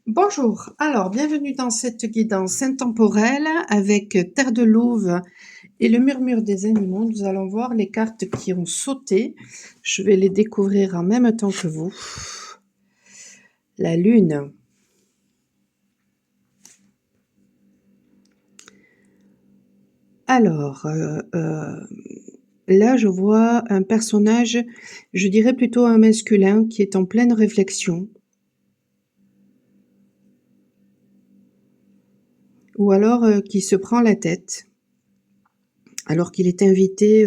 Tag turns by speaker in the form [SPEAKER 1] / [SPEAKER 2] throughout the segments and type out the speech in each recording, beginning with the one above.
[SPEAKER 1] Bonjour, alors bienvenue dans cette guidance intemporelle avec Terre de Louve et le murmure des animaux. Nous allons voir les cartes qui ont sauté. Je vais les découvrir en même temps que vous. La Lune. Alors, là je vois un personnage, je dirais plutôt un masculin qui est en pleine réflexion. Ou alors qui se prend la tête, alors qu'il est invité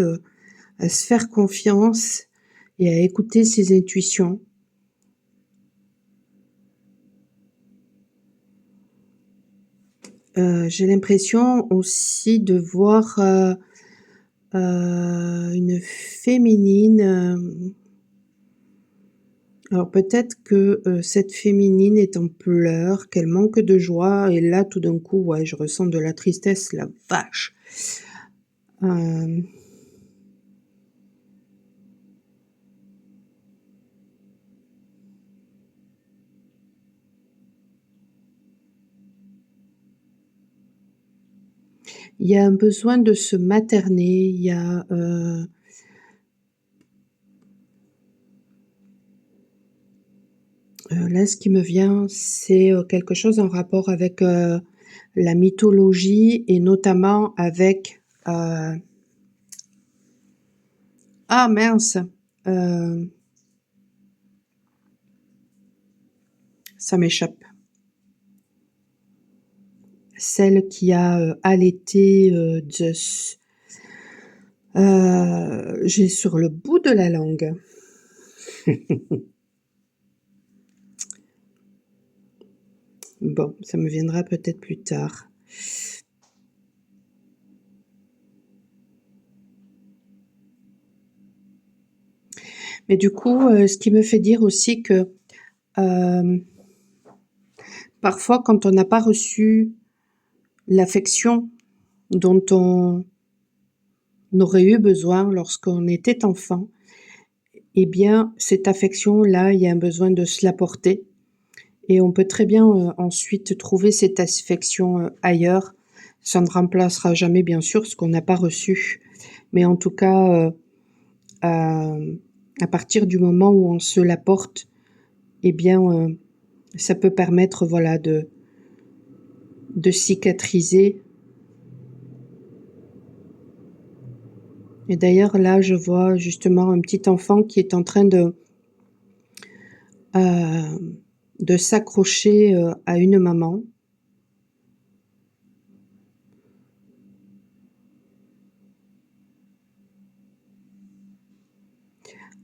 [SPEAKER 1] à se faire confiance et à écouter ses intuitions. J'ai l'impression aussi de voir une féminine. Alors peut-être que cette féminine est en pleurs, qu'elle manque de joie, et là tout d'un coup, ouais, je ressens de la tristesse, la vache. Euh, Il y a un besoin de se materner, il y a là ce qui me vient, c'est quelque chose en rapport avec la mythologie et notamment avec ah mince, euh, ça m'échappe. Celle qui a allaité Zeus. J'ai sur le bout de la langue. Bon, ça me viendra peut-être plus tard. Mais du coup, ce qui me fait dire aussi que euh, parfois, quand on n'a pas reçu l'affection dont on aurait eu besoin lorsqu'on était enfant, eh bien, cette affection-là, il y a un besoin de se l'apporter. Et on peut très bien ensuite trouver cette affection ailleurs. Ça ne remplacera jamais, bien sûr, ce qu'on n'a pas reçu. Mais en tout cas, à partir du moment où on se l'apporte, eh bien, ça peut permettre, voilà, de cicatriser. Et d'ailleurs, là, je vois justement un petit enfant qui est en train euh, de s'accrocher à une maman.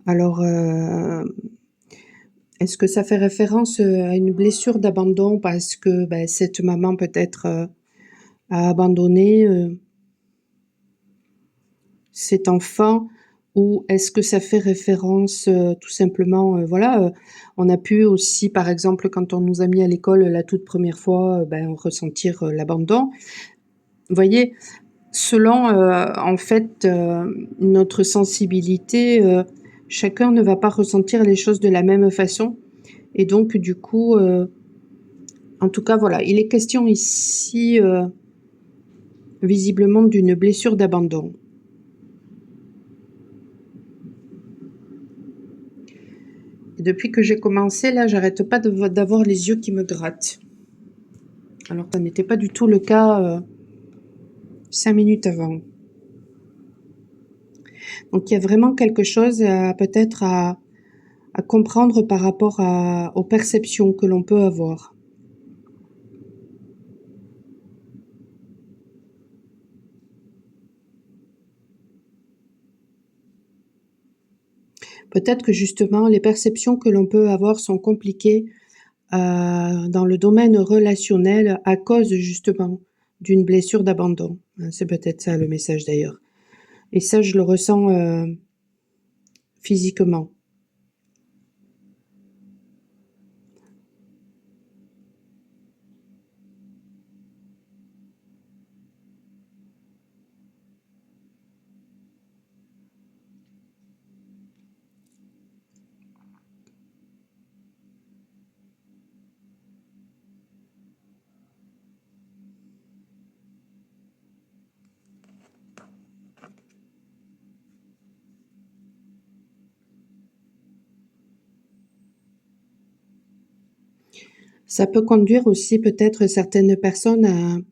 [SPEAKER 1] Alors, est-ce que ça fait référence à une blessure d'abandon parce que ben, cette maman peut-être a abandonné cet enfant, ou est-ce que ça fait référence tout simplement, voilà, on a pu aussi, par exemple, quand on nous a mis à l'école la toute première fois, ben, ressentir l'abandon. Vous voyez, selon en fait notre sensibilité, chacun ne va pas ressentir les choses de la même façon. Et donc, du coup, en tout cas, voilà, il est question ici, visiblement, d'une blessure d'abandon. Et depuis que j'ai commencé, là, j'arrête pas d'avoir les yeux qui me grattent. Alors que ça n'était pas du tout le cas 5 minutes avant. Donc, il y a vraiment quelque chose peut-être à comprendre par rapport aux perceptions que l'on peut avoir. Peut-être que justement, les perceptions que l'on peut avoir sont compliquées dans le domaine relationnel à cause justement d'une blessure d'abandon. C'est peut-être ça le message d'ailleurs. Et ça, je le ressens physiquement. Ça peut conduire aussi peut-être certaines personnes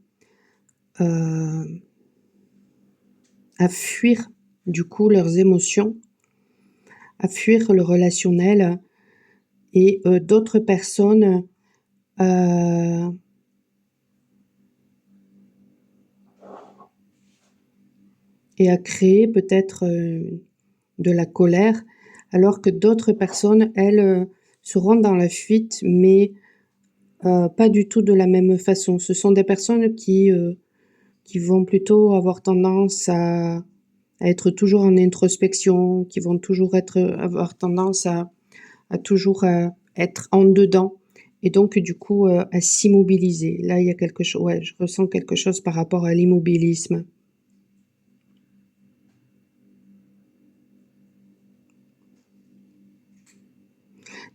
[SPEAKER 1] à fuir du coup leurs émotions, à fuir le relationnel et d'autres personnes et à créer peut-être de la colère, alors que d'autres personnes, elles, seront dans la fuite, mais pas du tout de la même façon. Ce sont des personnes qui vont plutôt avoir tendance à être toujours en introspection, qui vont toujours avoir tendance à toujours être en dedans et donc du coup à s'immobiliser. Là, il y a quelque chose, ouais, je ressens quelque chose par rapport à l'immobilisme.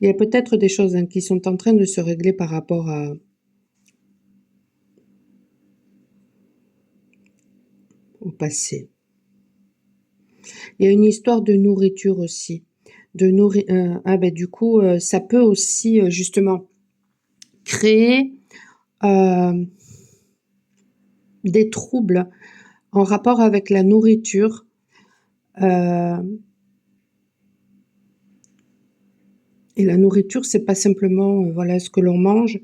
[SPEAKER 1] Il y a peut-être des choses qui sont en train de se régler par rapport au passé. Il y a une histoire de nourriture aussi. Du coup, ça peut aussi justement créer des troubles en rapport avec la nourriture. Et la nourriture, c'est pas simplement voilà ce que l'on mange.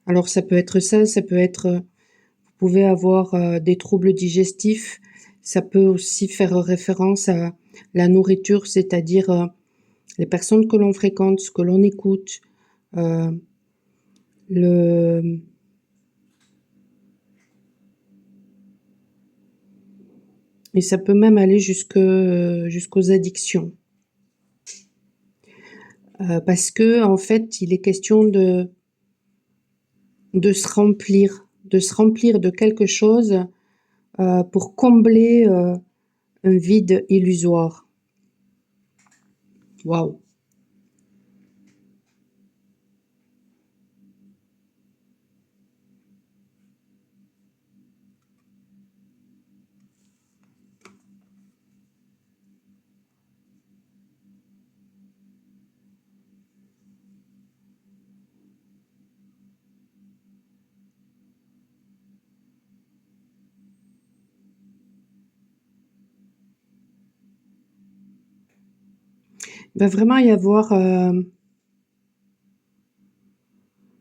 [SPEAKER 1] Alors ça peut être ça peut être vous pouvez avoir des troubles digestifs. Ça peut aussi faire référence à la nourriture, c'est-à-dire les personnes que l'on fréquente, ce que l'on écoute, le et ça peut même aller jusqu'aux addictions. Parce que en fait, il est question de se remplir de quelque chose pour combler un vide illusoire. Waouh! Il va vraiment y avoir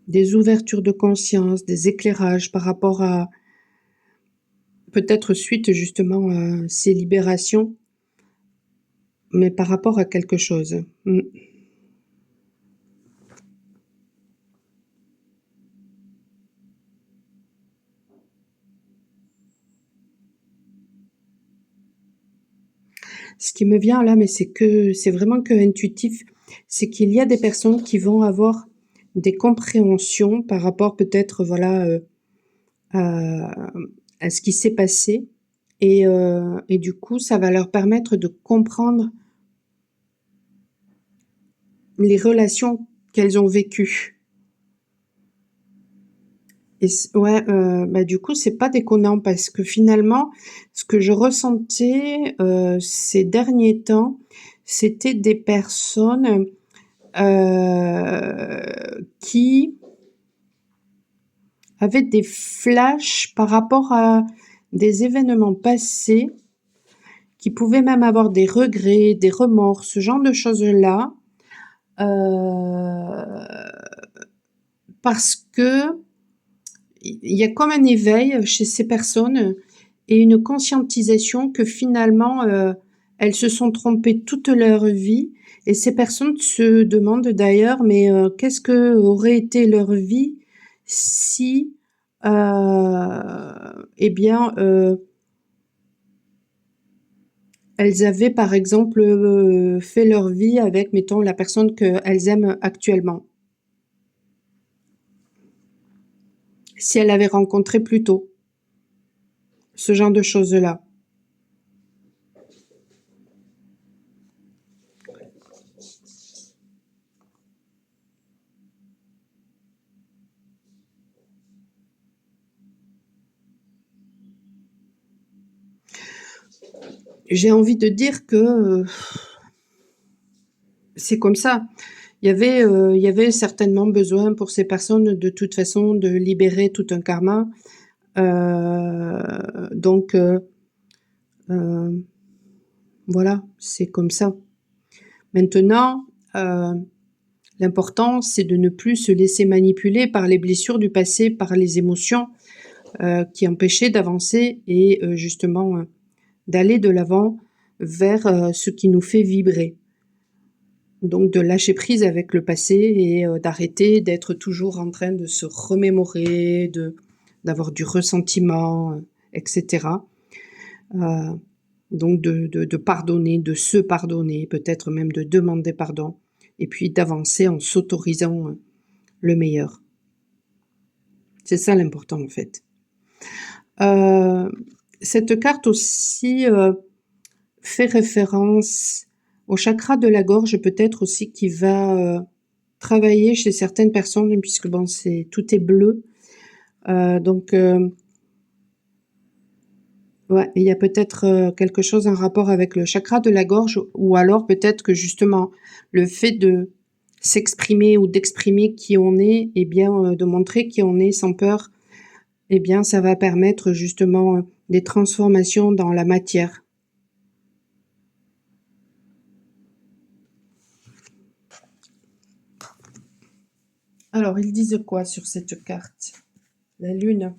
[SPEAKER 1] des ouvertures de conscience, des éclairages par rapport à peut-être suite justement à ces libérations, mais par rapport à quelque chose. Ce qui me vient là, mais c'est vraiment que intuitif, c'est qu'il y a des personnes qui vont avoir des compréhensions par rapport peut-être voilà à, à ce qui s'est passé et du coup ça va leur permettre de comprendre les relations qu'elles ont vécues. Et ouais, du coup, c'est pas déconnant parce que finalement, ce que je ressentais, ces derniers temps, c'était des personnes, qui avaient des flashs par rapport à des événements passés, qui pouvaient même avoir des regrets, des remords, ce genre de choses-là, parce que il y a comme un éveil chez ces personnes et une conscientisation que finalement, elles se sont trompées toute leur vie et ces personnes se demandent d'ailleurs, mais qu'est-ce qu'aurait été leur vie si, eh bien, elles avaient par exemple, fait leur vie avec, mettons, la personne qu'elles aiment actuellement. Si elles l'avaient rencontré plus tôt. Ce genre de choses-là. J'ai envie de dire que c'est comme ça. il y avait certainement besoin pour ces personnes de toute façon de libérer tout un karma. Donc voilà, c'est comme ça. Maintenant, l'important, c'est de ne plus se laisser manipuler par les blessures du passé, par les émotions qui empêchaient d'avancer et justement d'aller de l'avant vers ce qui nous fait vibrer. Donc de lâcher prise avec le passé et d'arrêter d'être toujours en train de se remémorer, d'avoir du ressentiment, etc. Donc de pardonner, de se pardonner, peut-être même de demander pardon, et puis d'avancer en s'autorisant le meilleur. C'est ça l'important en fait. Cette carte aussi fait référence au chakra de la gorge, peut-être aussi, qui va travailler chez certaines personnes, puisque bon, tout est bleu. Donc ouais, il y a peut-être quelque chose en rapport avec le chakra de la gorge, ou alors peut-être que justement le fait de s'exprimer ou d'exprimer qui on est, et bien de montrer qui on est sans peur, eh bien ça va permettre justement des transformations dans la matière. Alors ils disent quoi sur cette carte? La lune.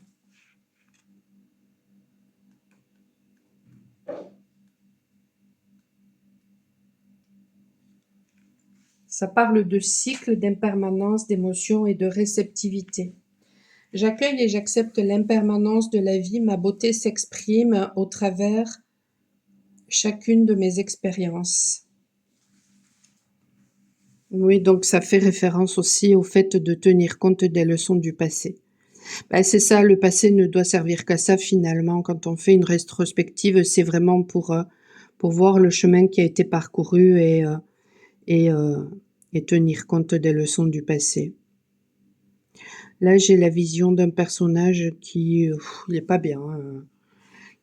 [SPEAKER 1] Ça parle de cycle, d'impermanence, d'émotion et de réceptivité. J'accueille et j'accepte l'impermanence de la vie, ma beauté s'exprime au travers chacune de mes expériences. Oui, donc ça fait référence aussi au fait de tenir compte des leçons du passé. Ben, c'est ça, le passé ne doit servir qu'à ça finalement. Quand on fait une rétrospective, c'est vraiment pour voir le chemin qui a été parcouru et tenir compte des leçons du passé. Là, j'ai la vision d'un personnage qui, il est pas bien.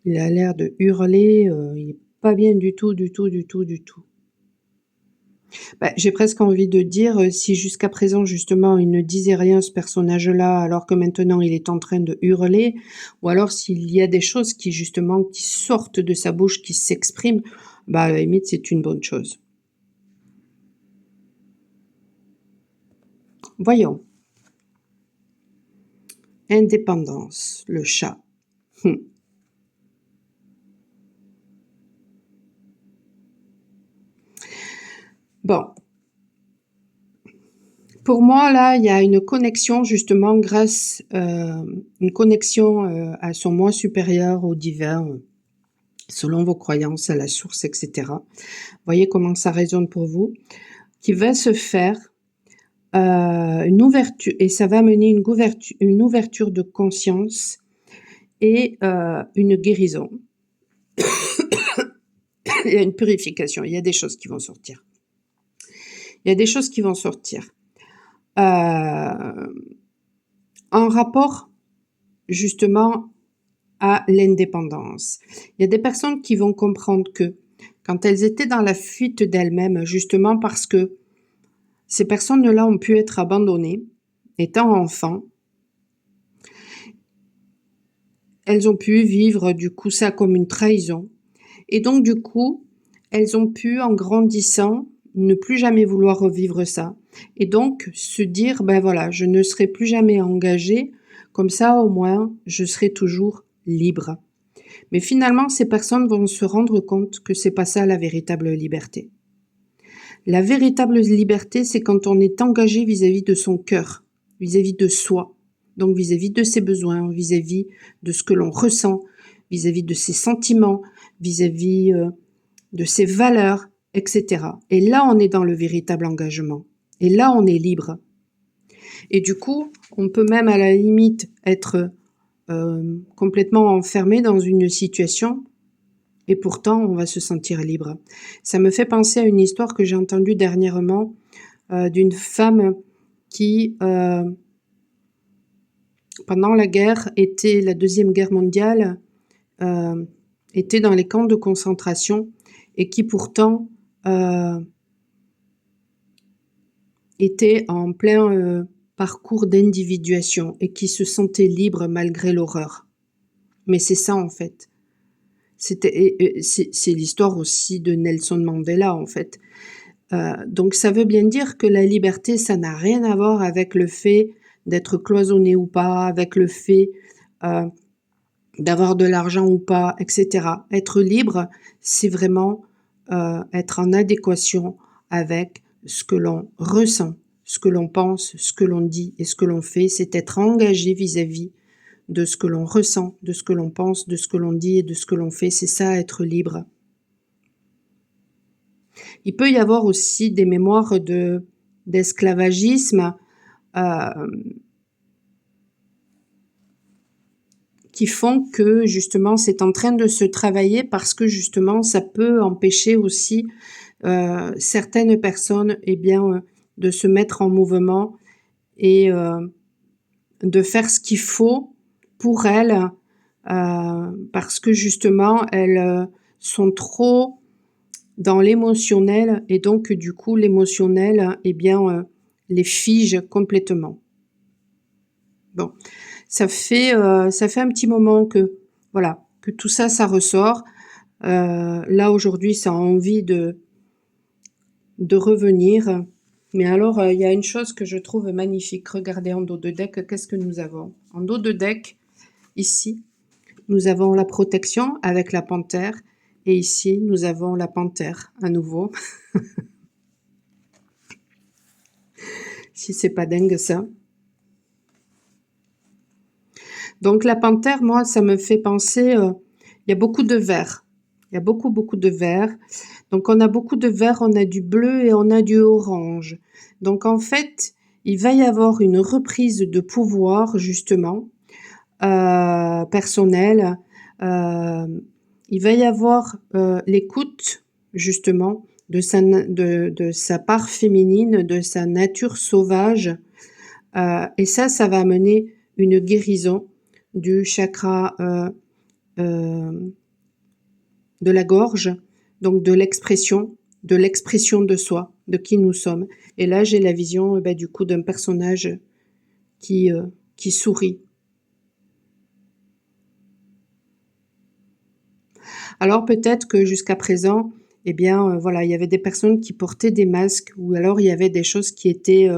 [SPEAKER 1] Il a l'air de hurler, il est pas bien du tout, du tout, du tout, du tout. Bah, j'ai presque envie de dire, si jusqu'à présent, justement, il ne disait rien, ce personnage-là, alors que maintenant il est en train de hurler, ou alors s'il y a des choses qui, justement, qui sortent de sa bouche, qui s'expriment, bah, à la limite, c'est une bonne chose. Voyons. Indépendance, le chat. Bon. Pour moi, là, il y a une connexion justement grâce, une connexion à son moi supérieur, au divin, selon vos croyances, à la source, etc. Voyez comment ça résonne pour vous, qui va se faire une ouverture, et ça va amener une ouverture de conscience et une guérison. Il y a une purification, il y a des choses qui vont sortir. Il y a des choses qui vont sortir. En rapport justement à l'indépendance. Il y a des personnes qui vont comprendre que quand elles étaient dans la fuite d'elles-mêmes, justement parce que ces personnes-là ont pu être abandonnées, étant enfants, elles ont pu vivre du coup ça comme une trahison. Et donc du coup, elles ont pu, en grandissant, ne plus jamais vouloir revivre ça. Et donc se dire, ben voilà, je ne serai plus jamais engagée, comme ça au moins je serai toujours libre. Mais finalement, ces personnes vont se rendre compte que c'est pas ça la véritable liberté. La véritable liberté, c'est quand on est engagé vis-à-vis de son cœur, vis-à-vis de soi, donc vis-à-vis de ses besoins, vis-à-vis de ce que l'on ressent, vis-à-vis de ses sentiments, vis-à-vis de ses valeurs, etc. Et là, on est dans le véritable engagement. Et là, on est libre. Et du coup, on peut même à la limite être complètement enfermé dans une situation et pourtant on va se sentir libre. Ça me fait penser à une histoire que j'ai entendue dernièrement d'une femme qui, pendant la guerre, la Deuxième Guerre mondiale, était dans les camps de concentration et qui pourtant étaient en plein parcours d'individuation et qui se sentaient libres malgré l'horreur. Mais c'est ça en fait. C'est l'histoire aussi de Nelson Mandela en fait. Donc ça veut bien dire que la liberté, ça n'a rien à voir avec le fait d'être cloisonné ou pas, avec le fait d'avoir de l'argent ou pas, etc. Être libre, c'est vraiment être en adéquation avec ce que l'on ressent, ce que l'on pense, ce que l'on dit et ce que l'on fait. C'est être engagé vis-à-vis de ce que l'on ressent, de ce que l'on pense, de ce que l'on dit et de ce que l'on fait. C'est ça, être libre. Il peut y avoir aussi des mémoires d'esclavagisme qui font que justement c'est en train de se travailler parce que justement ça peut empêcher aussi certaines personnes de se mettre en mouvement et de faire ce qu'il faut pour elles parce que justement elles sont trop dans l'émotionnel et donc du coup l'émotionnel les fige complètement. Bon, ça fait un petit moment que voilà, que tout ça ressort. Là aujourd'hui ça a envie de revenir. Mais alors il y a une chose que je trouve magnifique. Regardez en dos de deck, qu'est-ce que nous avons? En dos de deck, ici, nous avons la protection avec la panthère. Et ici, nous avons la panthère à nouveau. Si c'est pas dingue ça. Donc la panthère, moi, ça me fait penser, il y a beaucoup de vert. Il y a beaucoup de vert. Donc on a beaucoup de vert, on a du bleu et on a du orange. Donc en fait, il va y avoir une reprise de pouvoir, justement, personnelle. Il va y avoir l'écoute, justement, de sa part féminine, de sa nature sauvage. Et ça va amener une guérison du chakra de la gorge, donc de l'expression de soi, de qui nous sommes. Et là, j'ai la vision du coup d'un personnage qui sourit. Alors peut-être que jusqu'à présent, voilà, il y avait des personnes qui portaient des masques ou alors il y avait des choses qui étaient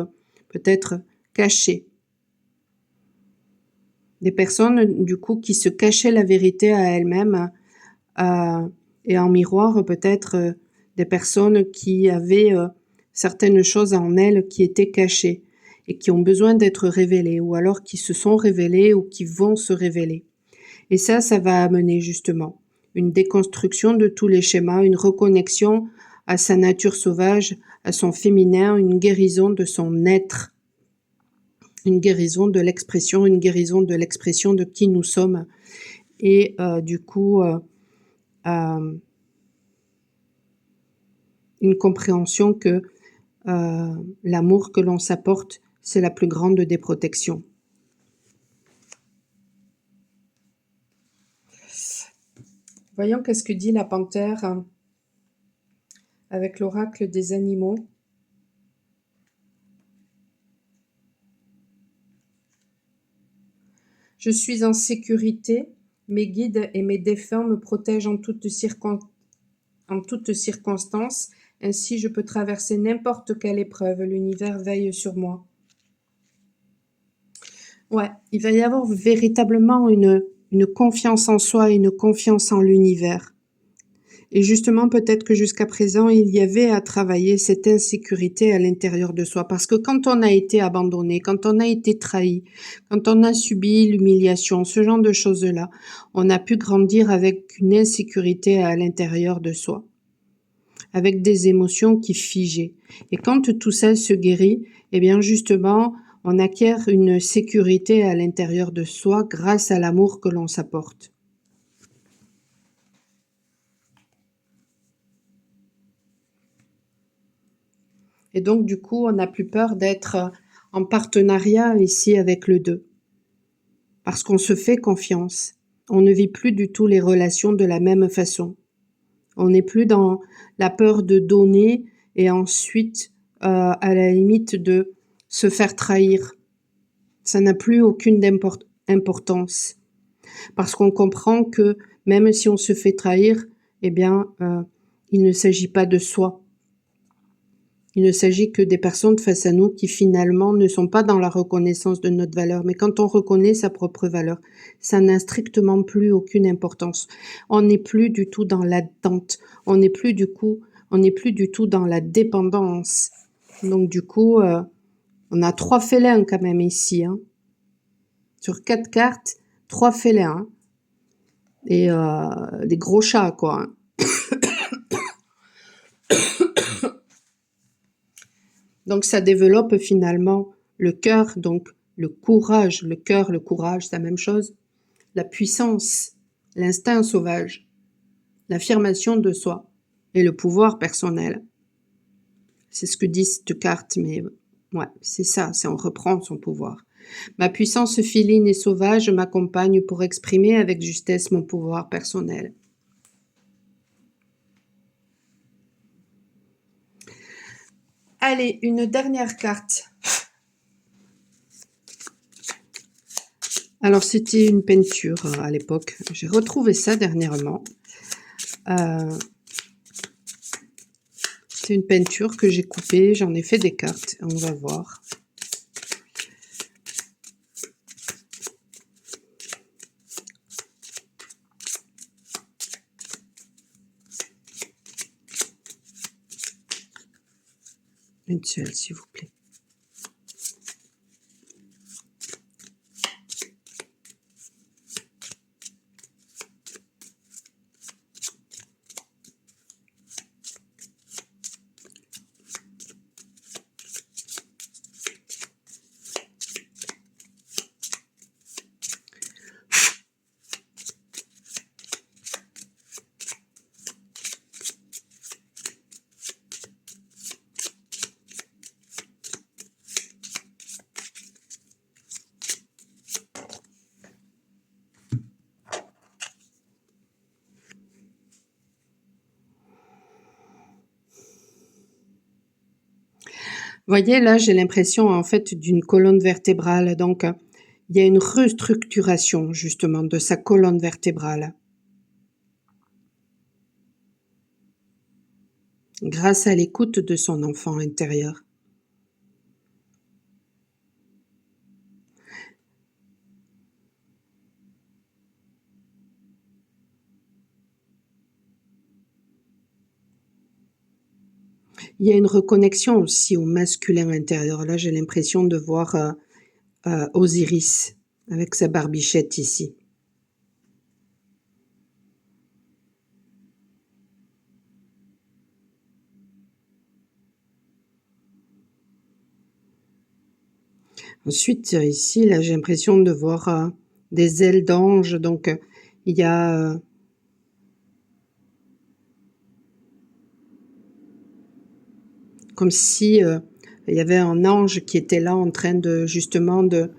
[SPEAKER 1] peut-être cachées. Des personnes du coup qui se cachaient la vérité à elles-mêmes et en miroir peut-être des personnes qui avaient certaines choses en elles qui étaient cachées et qui ont besoin d'être révélées ou alors qui se sont révélées ou qui vont se révéler. Et ça va amener justement une déconstruction de tous les schémas, une reconnexion à sa nature sauvage, à son féminin, une guérison de son être, une guérison de l'expression, une guérison de l'expression de qui nous sommes. Et du coup, une compréhension que l'amour que l'on s'apporte, c'est la plus grande des protections. Voyons qu'est-ce que dit la panthère avec l'oracle des animaux. Je suis en sécurité, mes guides et mes défunts me protègent en toutes circonstances, ainsi je peux traverser n'importe quelle épreuve, l'univers veille sur moi. Ouais, il va y avoir véritablement une confiance en soi et une confiance en l'univers. Et justement, peut-être que jusqu'à présent, il y avait à travailler cette insécurité à l'intérieur de soi. Parce que quand on a été abandonné, quand on a été trahi, quand on a subi l'humiliation, ce genre de choses-là, on a pu grandir avec une insécurité à l'intérieur de soi, avec des émotions qui figeaient. Et quand tout ça se guérit, eh bien justement, on acquiert une sécurité à l'intérieur de soi grâce à l'amour que l'on s'apporte. Et donc, du coup, on n'a plus peur d'être en partenariat ici avec le 2. Parce qu'on se fait confiance. On ne vit plus du tout les relations de la même façon. On n'est plus dans la peur de donner et ensuite à la limite de se faire trahir. Ça n'a plus aucune importance. Parce qu'on comprend que même si on se fait trahir, eh bien, il ne s'agit pas de soi. Il ne s'agit que des personnes face à nous qui finalement ne sont pas dans la reconnaissance de notre valeur. Mais quand on reconnaît sa propre valeur, ça n'a strictement plus aucune importance. On n'est plus du tout dans l'attente. On n'est plus du tout dans la dépendance. Donc du coup, on a 3 félins quand même ici. Hein. Sur 4 cartes, 3 félins. Hein. Et des gros chats, quoi. Hein. Donc ça développe finalement le cœur, donc le courage, le cœur, le courage, c'est la même chose. La puissance, l'instinct sauvage, l'affirmation de soi et le pouvoir personnel. C'est ce que dit cette carte, mais ouais, c'est ça, c'est on reprend son pouvoir. Ma puissance féline et sauvage m'accompagne pour exprimer avec justesse mon pouvoir personnel. Allez, une dernière carte. Alors, c'était une peinture à l'époque. J'ai retrouvé ça dernièrement. C'est une peinture que j'ai coupée. J'en ai fait des cartes. On va voir. Une seule, s'il vous plaît. Vous voyez, là, j'ai l'impression, en fait, d'une colonne vertébrale. Donc, il y a une restructuration, justement, de sa colonne vertébrale. Grâce à l'écoute de son enfant intérieur. Il y a une reconnexion aussi au masculin intérieur. Là, j'ai l'impression de voir Osiris avec sa barbichette ici. Ensuite, ici, là, j'ai l'impression de voir des ailes d'ange. Donc, il y a comme si il y avait un ange qui était là en train de justement de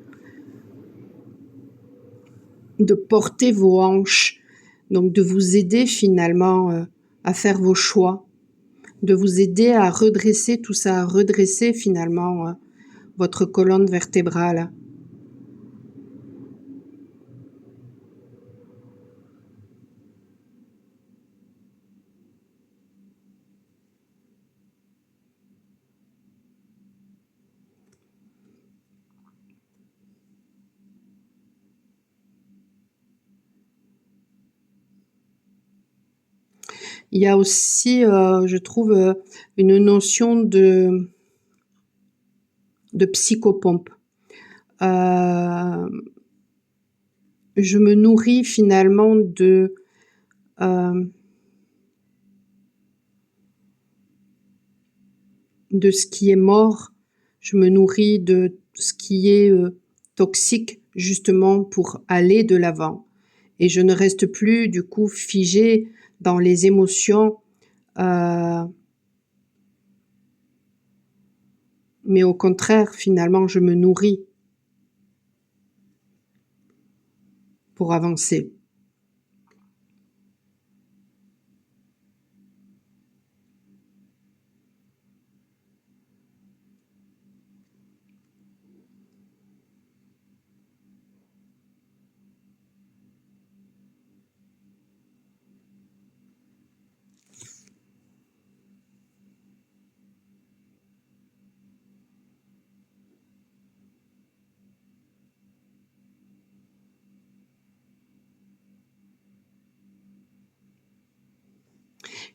[SPEAKER 1] porter vos hanches, donc de vous aider finalement à faire vos choix, de vous aider à redresser tout ça, à redresser finalement votre colonne vertébrale. Il y a aussi, je trouve, une notion de psychopompe. Je me nourris finalement de ce qui est mort, je me nourris de ce qui est toxique justement pour aller de l'avant. Et je ne reste plus du coup figée dans les émotions, mais au contraire finalement je me nourris pour avancer.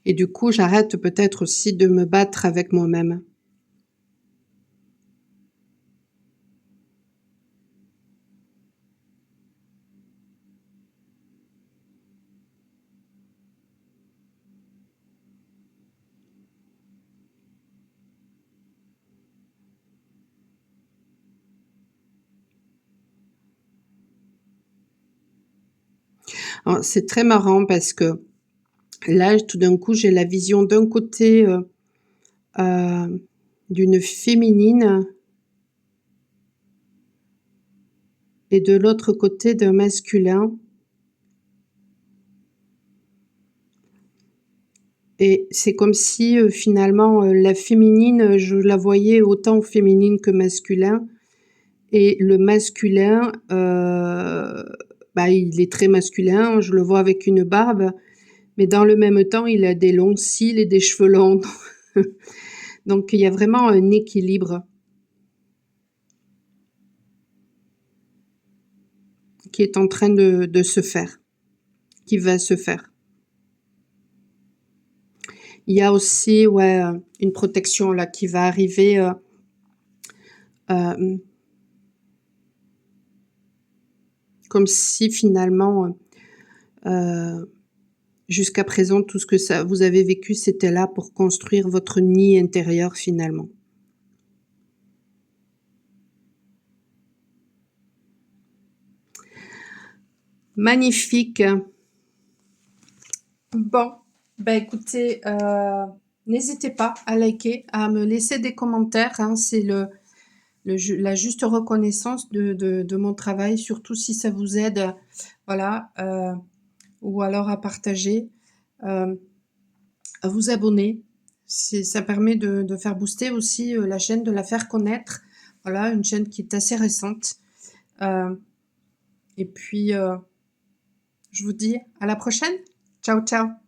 [SPEAKER 1] et du coup, j'arrête peut-être aussi de me battre avec moi-même. Alors, c'est très marrant parce que là, tout d'un coup, j'ai la vision d'un côté, d'une féminine et de l'autre côté d'un masculin. Et c'est comme si, finalement, la féminine, je la voyais autant féminine que masculin, et le masculin, bah, il est très masculin, je le vois avec une barbe, mais dans le même temps, il a des longs cils et des cheveux longs. Donc il y a vraiment un équilibre qui est en train de se faire, qui va se faire. Il y a aussi, ouais, une protection là qui va arriver, comme si finalement, jusqu'à présent, tout ce que ça vous avez vécu, c'était là pour construire votre nid intérieur finalement. Magnifique. Bon, bah écoutez, n'hésitez pas à liker, à me laisser des commentaires, hein, c'est la juste reconnaissance de mon travail, surtout si ça vous aide, voilà, ou alors à partager, à vous abonner. Ça permet de faire booster aussi la chaîne, de la faire connaître. Voilà, une chaîne qui est assez récente. Et puis, je vous dis à la prochaine. Ciao, ciao.